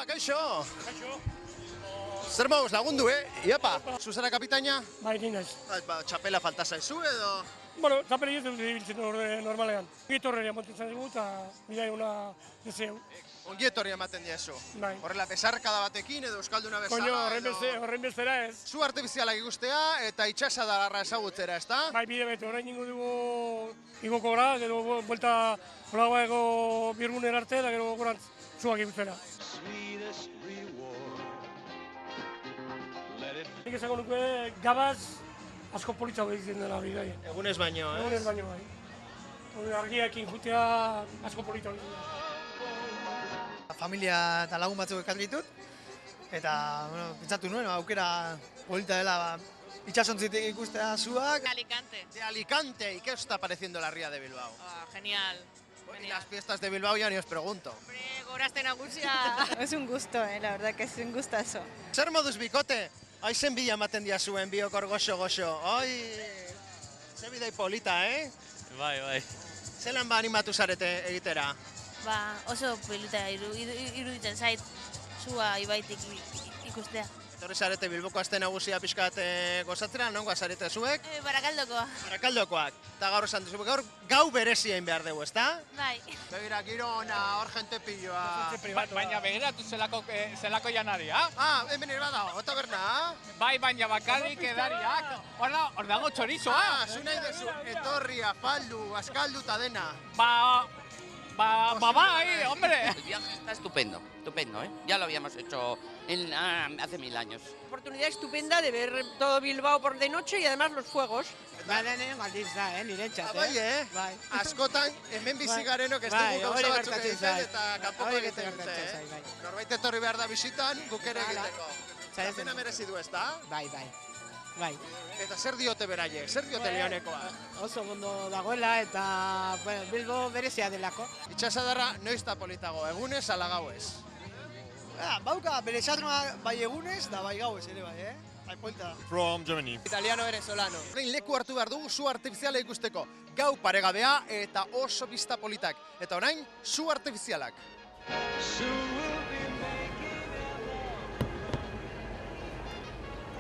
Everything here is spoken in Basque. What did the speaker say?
Iepa, kaixo! Kaixo. Zer mauz lagundu, Iepa, zuzera kapitaina? Bai, ni naiz. Txapela falta zaizu edo? Bueno, txapeli ez dut ibiltzen normalean. Gitorreria montatzen dugu eta bidai una deseu. Ongi etorri ematen diezu. Bai. Horrela, besarkada batekin edo euskalduna bezala Koño, horren bezera ez. Zu artifizialak ikustea eta itxasadarra ezagutzera, ezta? Bai, bide bete, orain ingo dugu igoko gara, gero buelta horagoago birguner arte, da gero gorantz zuak ikutzera. Nik esango nuke gabaz asko politxago egiten dela bidai. Egunez baino, Egunez baino bai. Argiakin jutea asko politxago egiten dela. Familia eta lagun batzuk ekarri ditut, eta pentsatu nuen, aukera polita dela itxasontzitik ikustea zuak. Alicante. De Alicante, ¿y qué os está pareciendo la ría de Bilbao? Genial. Y las fiestas de Bilbao ya ni os pregunto. Hombre, gorazte nagusia. Es un gusto, la verdad que es un gustazo. Zer moduz bikote? Aizen bila ematen dia zuen biokor goxo-goxo. Oi, ze bidei polita, Bai. Zelan ba animatu zarete egitera? Ba, oso polita iruditzen zait zua ibaitik ikustea. Etorri zarete Bilboko aste nagusia pixkat gozatzera, nongoa zarete zuek? Barakaldokoa. Barakaldokoak. Eta gaur esan duzu, gaur gau berezien behar dugu, ezta? Bai. Begira, giro ona, hor jente pilloa. Baina begiratu zelako janaria. Hemen ere badago, taberna. Bai, baina bakarrik edariak. Hor dago txorizoa. Zu nahi dezu, etorri, afaldu, askaldu eta dena. Bai, hombre. El viaje está estupendo, ¿eh? Ya lo habíamos hecho hace 1000 años. Oportunidad estupenda de ver todo Bilbao por de noche y además los fuegos. Bai, aldiz da, niretzat, Bai, Bai. Askotan, hemen bizi garenok ez dugu gauza batzuk egiten eta kanpoko Hori egiten gertatzen dute, zait, bai. Norbait etorri behar da bisitan, guk ere Hala. egiteko. Zapena merezi du, ezta? Bai. Eta zer diote beraiek, zer diote Leonekoa? Oso ondo dagoela eta Bilbo berezia delako. Itxasadarra noiz da politago, egunez ala gauez? Bauka bere esatuna bai egunez da bai gauez ere bai, Bai, polita. From Germany. Italiano venezolano. Orain leku hartu behar dugu zu artifiziala ikusteko. Gau paregabea eta oso pista politak. Eta orain, zu artifizialak.